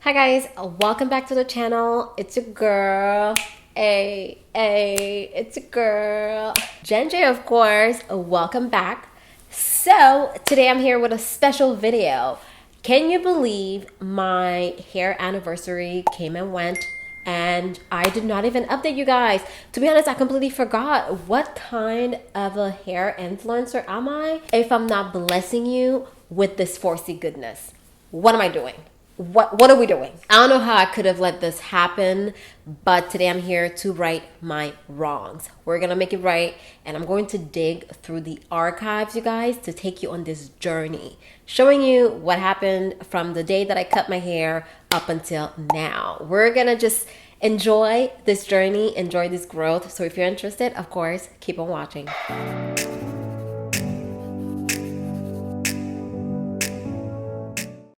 Hi guys, welcome back to the channel. It's your girl. It's a girl. Jen J, of course. Welcome back. So today I'm here with a special video. Can you believe my hair anniversary came and went and I did not even update you guys? To be honest, I completely forgot what kind of a hair influencer am I if I'm not blessing you with this 4C goodness. What am I doing? What are we doing? I don't know how I could have let this happen, but today I'm here to right my wrongs. We're gonna make it right, and I'm going to dig through the archives, you guys, to take you on this journey, showing you what happened from the day that I cut my hair up until now. We're gonna just enjoy this journey, enjoy this growth. So if you're interested, of course, keep on watching.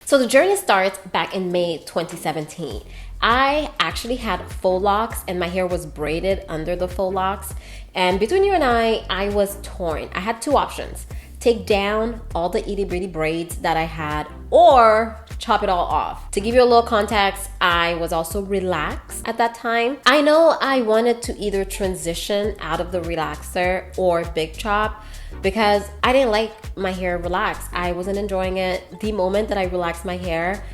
So the journey starts back in May 2017. I actually had faux locks and my hair was braided under the faux locks. And between you and I was torn. I had two options: take down all the itty bitty braids that I had or chop it all off. To give you a little context, I was also relaxed at that time. I know I wanted to either transition out of the relaxer or big chop, because I didn't like my hair relaxed. I wasn't enjoying it. The moment that I relaxed my hair,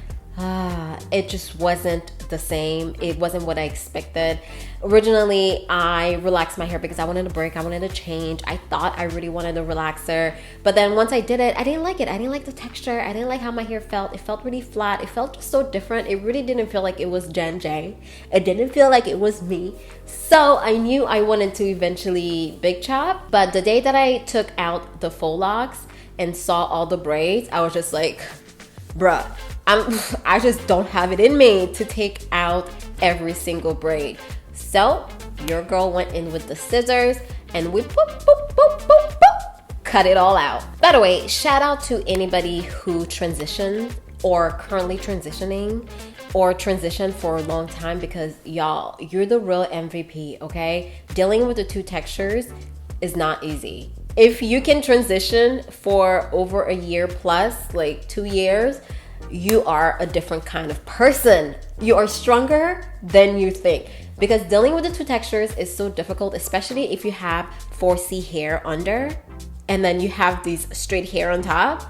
it just wasn't the same. It wasn't what I expected. Originally, I relaxed my hair because I wanted a break. I wanted a change. I thought I really wanted a relaxer. But then once I did it, I didn't like it. I didn't like the texture. I didn't like how my hair felt. It felt really flat. It felt just so different. It really didn't feel like it was Jen J. It didn't feel like it was me. So I knew I wanted to eventually big chop. But the day that I took out the faux locks and saw all the braids, I was just like, bruh, I just don't have it in me to take out every single braid. So your girl went in with the scissors and we cut it all out. By the way, shout out to anybody who transitioned or currently transitioning or transitioned for a long time, because y'all, you're the real MVP, okay? Dealing with the two textures is not easy. If you can transition for over a year plus, like 2 years, you are a different kind of person. You are stronger than you think, because dealing with the two textures is so difficult, especially if you have 4C hair under and then you have these straight hair on top.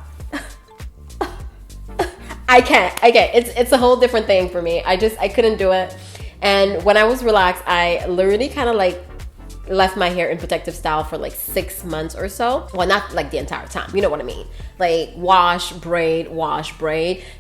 I can't. It's a whole different thing for me. I couldn't do it. And when I was relaxed, I literally kind of like left my hair in protective style for like 6 months or so. Well, not like the entire time, you know what I mean? Like wash, braid,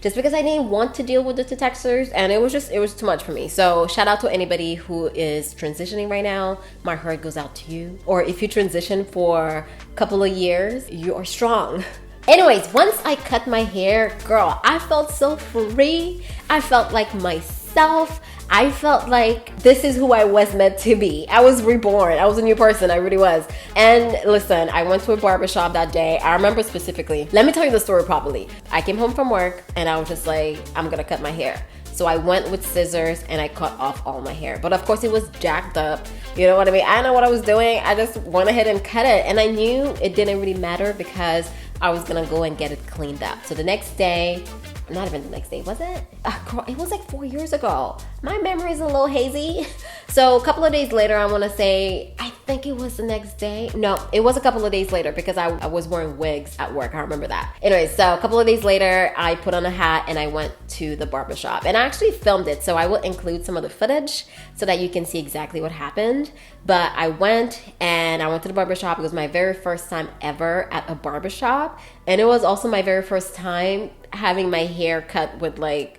just because I didn't want to deal with the two textures, and it was too much for me. So shout out to anybody who is transitioning right now. My heart goes out to you. Or if you transition for a couple of years, you are strong. Anyways, once I cut my hair, girl, I felt so free. I felt like myself. I felt like this is who I was meant to be. I was reborn. I was a new person. I really was. And listen, I went to a barbershop that day. I remember specifically. Let me tell you the story properly. I came home from work and I was just like, I'm gonna cut my hair. So I went with scissors and I cut off all my hair. But of course it was jacked up. You know what I mean? I didn't know what I was doing. I just went ahead and cut it. And I knew it didn't really matter because I was gonna go and get it cleaned up. So the next day, not even the next day, was it? Girl, it was like 4 years ago. My memory is a little hazy. So a couple of days later, I want to say, I think it was the next day. No, it was a couple of days later because I was wearing wigs at work. I remember that. Anyways, so a couple of days later, I put on a hat and I went to the barbershop. And I actually filmed it, so I will include some of the footage so that you can see exactly what happened. But I went to the barbershop. It was my very first time ever at a barbershop. And it was also my very first time having my hair cut with, like,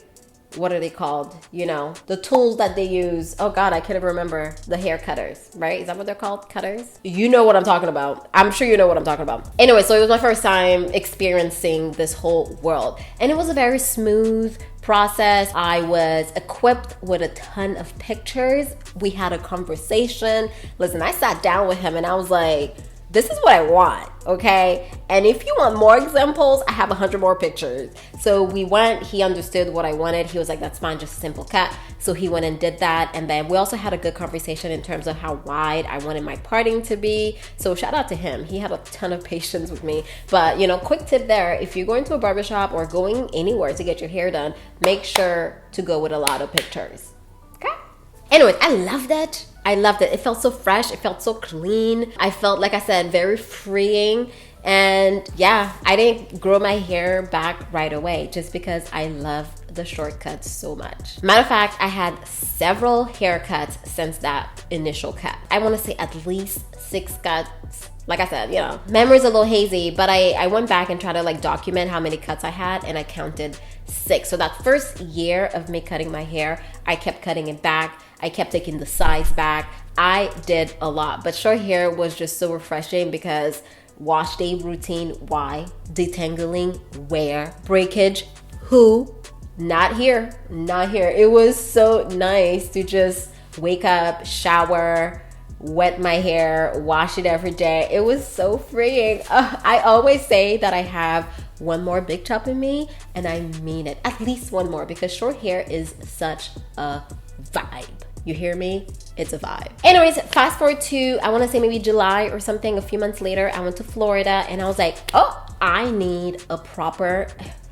what are they called? You know, the tools that they use. Oh God, I can't even remember. The hair cutters, right? Is that what they're called? Cutters? You know what I'm talking about. I'm sure you know what I'm talking about. Anyway, so it was my first time experiencing this whole world. And it was a very smooth process. I was equipped with a ton of pictures. We had a conversation. Listen, I sat down with him and I was like, this is what I want, okay? And if you want more examples, I have 100 more pictures. So we went, he understood what I wanted. He was like, that's fine, just a simple cut. So he went and did that. And then we also had a good conversation in terms of how wide I wanted my parting to be. So shout out to him. He had a ton of patience with me. But you know, quick tip there, if you're going to a barbershop or going anywhere to get your hair done, make sure to go with a lot of pictures, okay? Anyways, I loved it. I loved it. It felt so fresh. It felt so clean. I felt, like I said, very freeing. And yeah, I didn't grow my hair back right away just because I love the shortcuts so much. Matter of fact, I had several haircuts since that initial cut. I want to say at least 6 cuts. Like I said, you know, memory's a little hazy, but I went back and tried to like document how many cuts I had, and I counted 6. So that first year of me cutting my hair, I kept cutting it back. I kept taking the sides back. I did a lot, but short hair was just so refreshing because wash day routine, why? Detangling, where? Breakage, who? Not here, not here. It was so nice to just wake up, shower, wet my hair, wash it every day. It was so freeing. I always say that I have one more big chop in me, and I mean it. At least one more, because short hair is such a vibe. You hear me? It's a vibe. Anyways, fast forward to, I want to say maybe July or something, a few months later, I went to Florida and I was like, oh, I need a proper,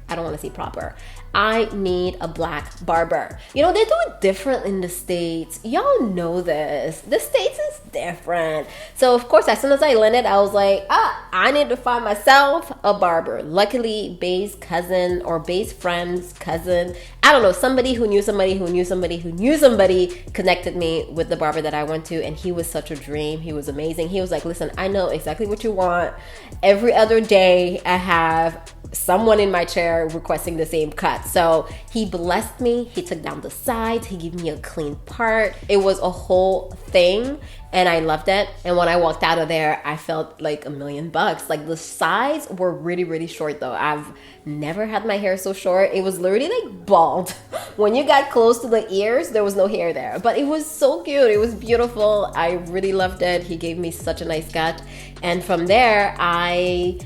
I don't want to say proper, I need a black barber. You know, they do it different in the States. Y'all know this. The States is different. So of course, as soon as I landed, I was like, I need to find myself a barber. Luckily, Bay's cousin or Bay's friend's cousin, I don't know, somebody who knew somebody who knew somebody who knew somebody connected me with the barber that I went to, and he was such a dream. He was amazing. He was like, listen, I know exactly what you want. Every other day, I have someone in my chair requesting the same cut. So he blessed me. He took down the sides. He gave me a clean part. It was a whole thing, and I loved it. And when I walked out of there, I felt like $1,000,000. Like the sides were really, really short though. I've never had my hair so short. It was literally like bald. When you got close to the ears, there was no hair there, but it was so cute. It was beautiful. I really loved it. He gave me such a nice cut. And from there, I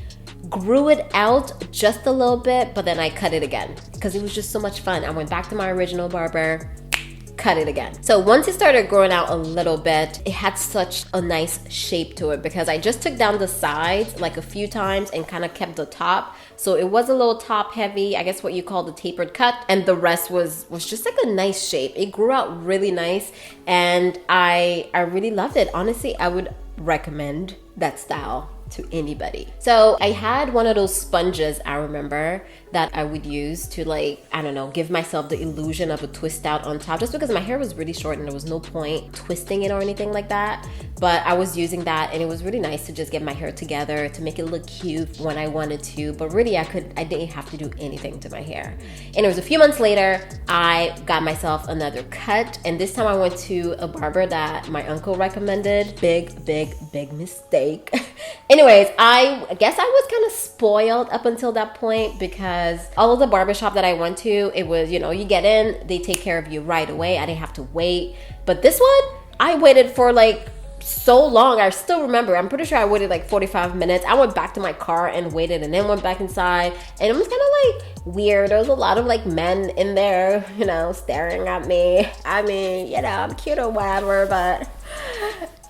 grew it out just a little bit, but then I cut it again because it was just so much fun. I went back to my original barber, cut it again. So once it started growing out a little bit, it had such a nice shape to it because I just took down the sides like a few times and kind of kept the top. So it was a little top heavy, I guess what you call the tapered cut, and the rest was just like a nice shape. It grew out really nice, and I really loved it. Honestly, I would recommend that style to anybody. So I had one of those sponges, I remember, that I would use to, like, I don't know, give myself the illusion of a twist out on top, just because my hair was really short and there was no point twisting it or anything like that. But I was using that, and it was really nice to just get my hair together to make it look cute when I wanted to, but really I didn't have to do anything to my hair. And it was a few months later, I got myself another cut, and this time I went to a barber that my uncle recommended. Big mistake. Anyways, I guess I was kind of spoiled up until that point because all of the barbershop that I went to, it was, you know, you get in, they take care of you right away. I didn't have to wait. But this one, I waited for like so long. I still remember, I'm pretty sure I waited like 45 minutes. I went back to my car and waited, and then went back inside, and it was kind of like weird. There was a lot of like men in there, you know, staring at me. I mean, you know, I'm cute or whatever, but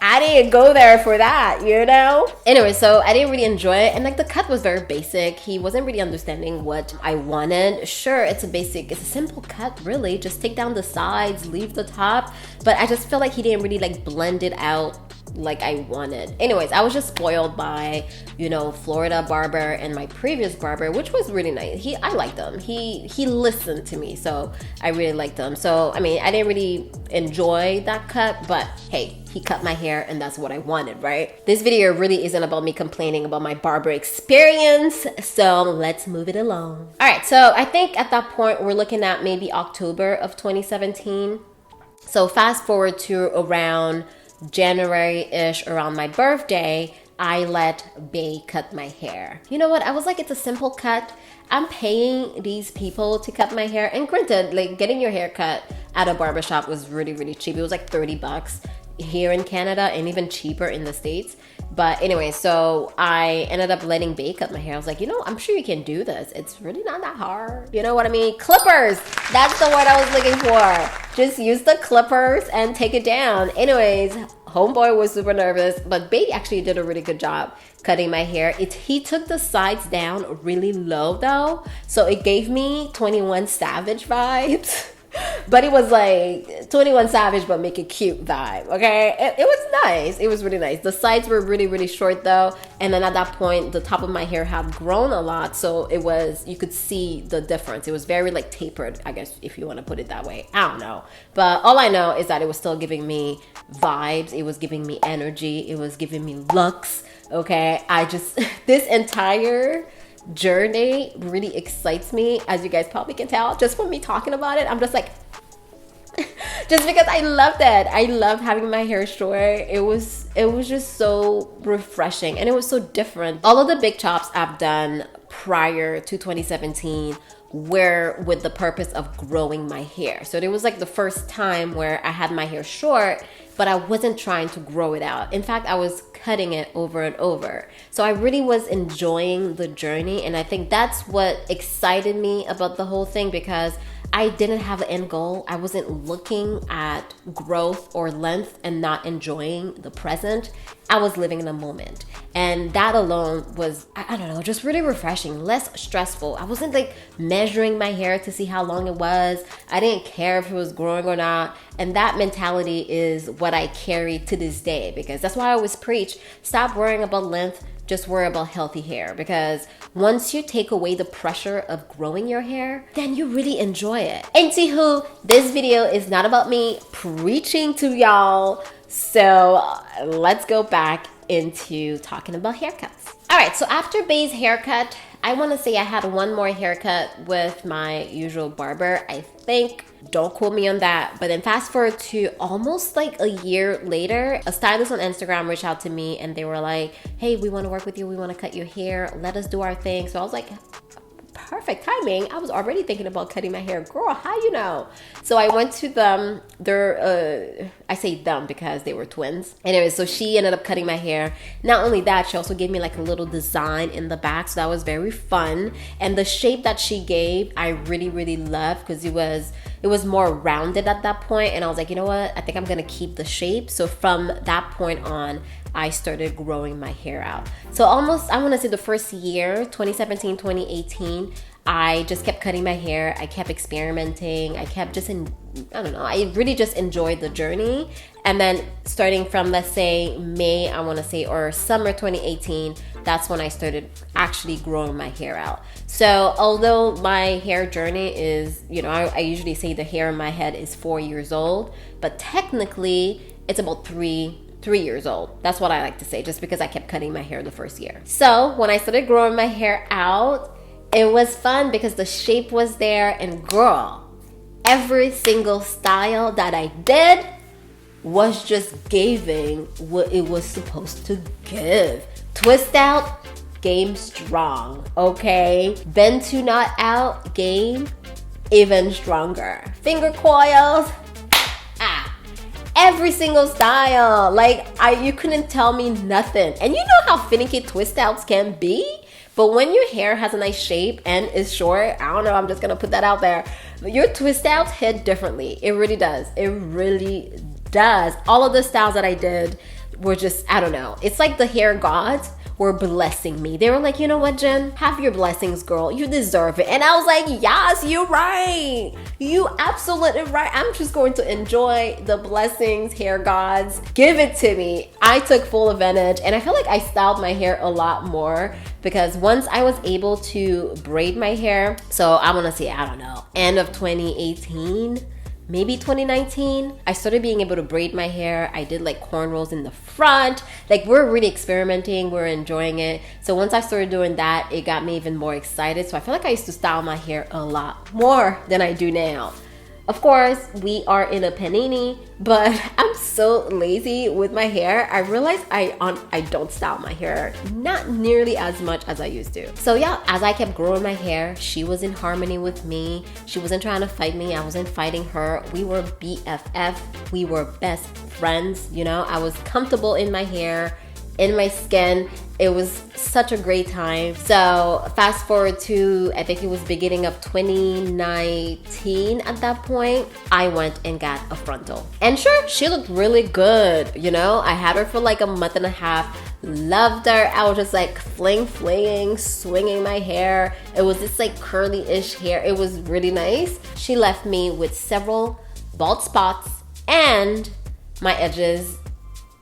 I didn't go there for that, you know? Anyway, so I didn't really enjoy it, and like the cut was very basic. He wasn't really understanding what I wanted. Sure, it's a simple cut, really. Just take down the sides, leave the top, but I just felt like he didn't really like blend it out like I wanted. Anyways, I was just spoiled by, you know, Florida barber and my previous barber, which was really nice. I liked him. He listened to me, so I really liked him. So I mean, I didn't really enjoy that cut, but hey, he cut my hair and that's what I wanted, right? This video really isn't about me complaining about my barber experience, so let's move it along. All right, so I think at that point we're looking at maybe October of 2017. So fast forward to around January-ish, around my birthday, I let Bay cut my hair. You know what? I was like, it's a simple cut. I'm paying these people to cut my hair. And granted, like getting your hair cut at a barbershop was really, really cheap. It was like $30 here in Canada, and even cheaper in the States. But anyway, so I ended up letting Bae cut my hair. I was like, you know, I'm sure you can do this. It's really not that hard. You know what I mean? Clippers. That's the word I was looking for. Just use the clippers and take it down. Anyways, homeboy was super nervous, but Bae actually did a really good job cutting my hair. He took the sides down really low though, so it gave me 21 Savage vibes. But it was like 21 Savage but make it cute vibe, okay? It was nice. It was really nice. The sides were really, really short though, and then at that point the top of my hair had grown a lot, so it was, you could see the difference. It was very like tapered, I guess, if you want to put it that way. I don't know, but all I know is that it was still giving me vibes. It was giving me energy. It was giving me looks, okay? I just this entire journey really excites me, as you guys probably can tell just from me talking about it. I'm just like just because I loved it. I loved having my hair short. It was just so refreshing, and it was so different. All of the big chops I've done prior to 2017 were with the purpose of growing my hair. So it was like the first time where I had my hair short, but I wasn't trying to grow it out. In fact, I was cutting it over and over. So I really was enjoying the journey, and I think that's what excited me about the whole thing, because I didn't have an end goal. I wasn't looking at growth or length and not enjoying the present. I was living in a moment. And that alone was, I don't know, just really refreshing, less stressful. I wasn't like measuring my hair to see how long it was. I didn't care if it was growing or not. And that mentality is what I carry to this day, because that's why I always preach, stop worrying about length, just worry about healthy hair. Because once you take away the pressure of growing your hair, then you really enjoy it. Anywho, this video is not about me preaching to y'all. So let's go back into talking about haircuts. All right, so after Bae's haircut, I want to say I had one more haircut with my usual barber, I think. Don't quote me on that. But then fast forward to almost like a year later, a stylist on Instagram reached out to me and they were like, hey, we want to work with you. We want to cut your hair. Let us do our thing. So I was like, perfect timing. I was already thinking about cutting my hair. Girl, how you know? So I went to them. I say them because they were twins. Anyway, so she ended up cutting my hair. Not only that, she also gave me like a little design in the back. So that was very fun. And the shape that she gave, I really, really loved, because it was more rounded at that point. And I was like, you know what? I think I'm going to keep the shape. So from that point on, I started growing my hair out. So almost, I want to say the first year, 2017, 2018, I just kept cutting my hair. I kept experimenting. I kept just, I don't know, I really just enjoyed the journey. And then starting from, let's say, May, I want to say, or summer 2018, that's when I started actually growing my hair out. So although my hair journey is, you know, I usually say the hair in my head is 4 years old, but technically it's about 3 years old. That's what I like to say, just because I kept cutting my hair the first year. So when I started growing my hair out, it was fun because the shape was there, and girl, every single style that I did was just giving what it was supposed to give. Twist out, game strong, okay? Bend to knot out, game even stronger. Finger coils, every single style. Like, you couldn't tell me nothing. And you know how finicky twist outs can be? But when your hair has a nice shape and is short, I don't know, I'm just gonna put that out there, your twist outs hit differently. It really does. It really does. All of the styles that I did were just, I don't know. It's like the hair gods were blessing me. They were like, you know what, Jen? Have your blessings, girl. You deserve it. And I was like, yes, you're right. You absolutely right. I'm just going to enjoy the blessings, hair gods. Give it to me. I took full advantage, and I feel like I styled my hair a lot more, because once I was able to braid my hair, so I want to say, I don't know, end of 2018, maybe 2019, I started being able to braid my hair. I did like cornrows in the front. Like, we're really experimenting. We're enjoying it. So once I started doing that, it got me even more excited. So I feel like I used to style my hair a lot more than I do now. Of course, we are in a panini, but I'm so lazy with my hair. I realized I don't style my hair not nearly as much as I used to. So yeah, as I kept growing my hair, she was in harmony with me. She wasn't trying to fight me. I wasn't fighting her. We were BFF. We were best friends. You know, I was comfortable in my hair. in my skin. It was such a great time. So fast forward to, I think it was beginning of 2019 at that point, I went and got a frontal. And sure, she looked really good, you know? I had her for like a month and a half. Loved her. I was just like flinging, swinging my hair. It was this like curly-ish hair. It was really nice. She left me with several bald spots and my edges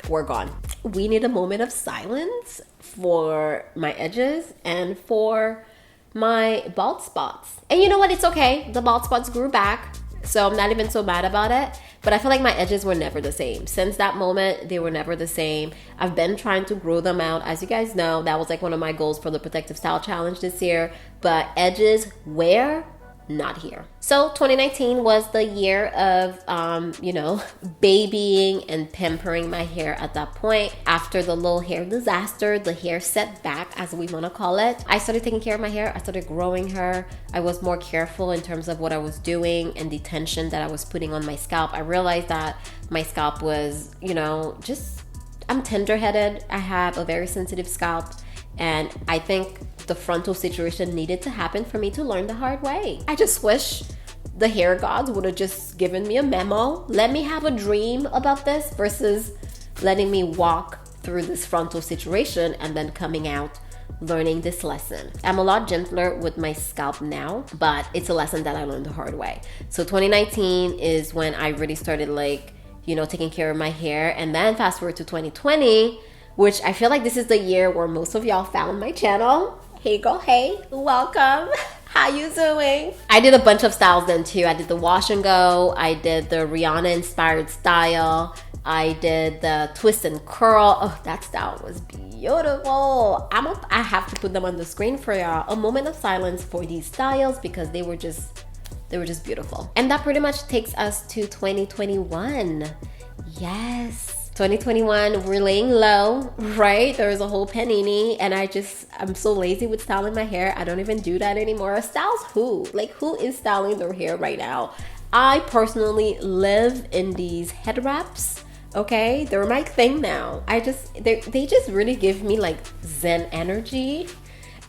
were gone. We need a moment of silence for my edges and for my bald spots. And you know what? It's okay. The bald spots grew back, so I'm not even so mad about it. But I feel like my edges were never the same. Since that moment, they were never the same. I've been trying to grow them out. As you guys know, that was like one of my goals for the Protective Style Challenge this year. But edges, where? Not here. So 2019 was the year of, you know, babying and pampering my hair at that point. After the little hair disaster, the hair setback, as we want to call it, I started taking care of my hair. I started growing her. I was more careful in terms of what I was doing and the tension that I was putting on my scalp. I realized that my scalp was, you know, just, I'm tender-headed. I have a very sensitive scalp. And I think the frontal situation needed to happen for me to learn the hard way. I just wish the hair gods would have just given me a memo. Let me have a dream about this versus letting me walk through this frontal situation and then coming out learning this lesson. I'm a lot gentler with my scalp now, but it's a lesson that I learned the hard way. So 2019 is when I really started like, you know, taking care of my hair. And then fast forward to 2020, which I feel like this is the year where most of y'all found my channel. Hey girl, hey, welcome. How you doing? I did a bunch of styles then too. I did the wash and go. I did the Rihanna inspired style. I did the twist and curl. Oh, that style was beautiful. I have to put them on the screen for y'all. A moment of silence for these styles because they were just beautiful. And that pretty much takes us to 2021. Yes. 2021, we're laying low, right? There was a whole panini and I'm so lazy with styling my hair. I don't even do that anymore. Styles who? Like, who is styling their hair right now? I personally live in these head wraps, okay? They're my thing now. They just really give me like Zen energy.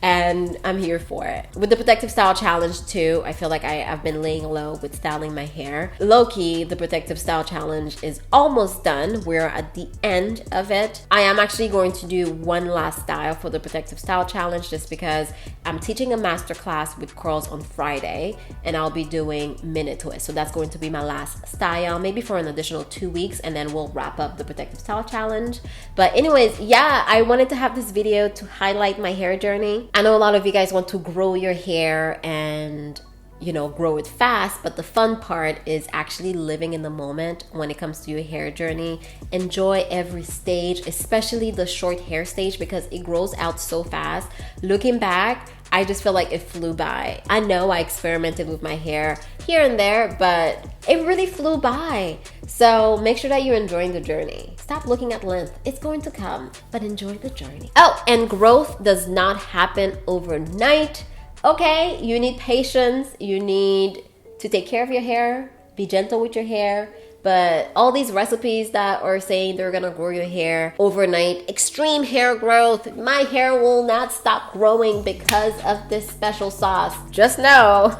And I'm here for it. With the Protective Style Challenge too, I feel like I've been laying low with styling my hair. Low-key, the Protective Style Challenge is almost done. We're at the end of it. I am actually going to do one last style for the Protective Style Challenge just because I'm teaching a masterclass with curls on Friday and I'll be doing minute twist. So that's going to be my last style, maybe for an additional 2 weeks, and then we'll wrap up the Protective Style Challenge. But anyways, yeah, I wanted to have this video to highlight my hair journey. I know a lot of you guys want to grow your hair and, you know, grow it fast, but the fun part is actually living in the moment when it comes to your hair journey. Enjoy every stage, especially the short hair stage, because it grows out so fast. Looking back, I just feel like it flew by. I know I experimented with my hair here and there, but it really flew by. So make sure that you're enjoying the journey. Stop looking at length. It's going to come, but enjoy the journey. Oh, and growth does not happen overnight. Okay, you need patience. You need to take care of your hair. Be gentle with your hair. But all these recipes that are saying they're gonna grow your hair overnight, extreme hair growth, my hair will not stop growing because of this special sauce. Just know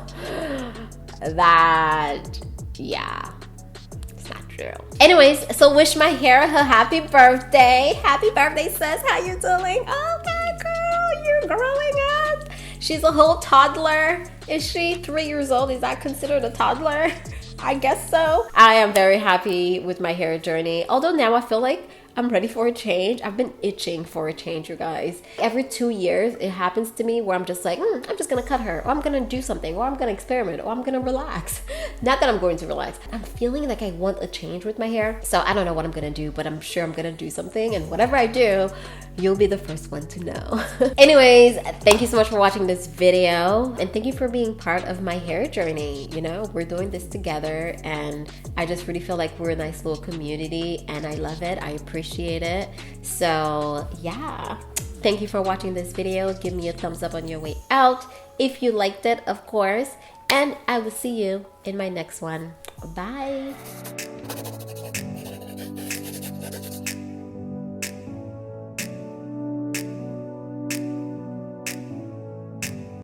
that, yeah, it's not true. Anyways, so wish my hair a happy birthday. Happy birthday, sis. How you doing? Okay, girl, you're growing up. She's a whole toddler. Is she 3 years old? Is that considered a toddler? I guess so. I am very happy with my hair journey. Although now I feel like I'm ready for a change. I've been itching for a change, you guys. Every 2 years, it happens to me where I'm just like, I'm just gonna cut her, or I'm gonna do something, or I'm gonna experiment, or I'm gonna relax. Not that I'm going to relax. I'm feeling like I want a change with my hair. So I don't know what I'm gonna do, but I'm sure I'm gonna do something. And whatever I do, you'll be the first one to know. Anyways, thank you so much for watching this video. And thank you for being part of my hair journey. You know, we're doing this together. And I just really feel like we're a nice little community. And I love it. I appreciate it. So yeah, thank you for watching this video. Give me a thumbs up on your way out if you liked it, of course. And I will see you in my next one. Bye.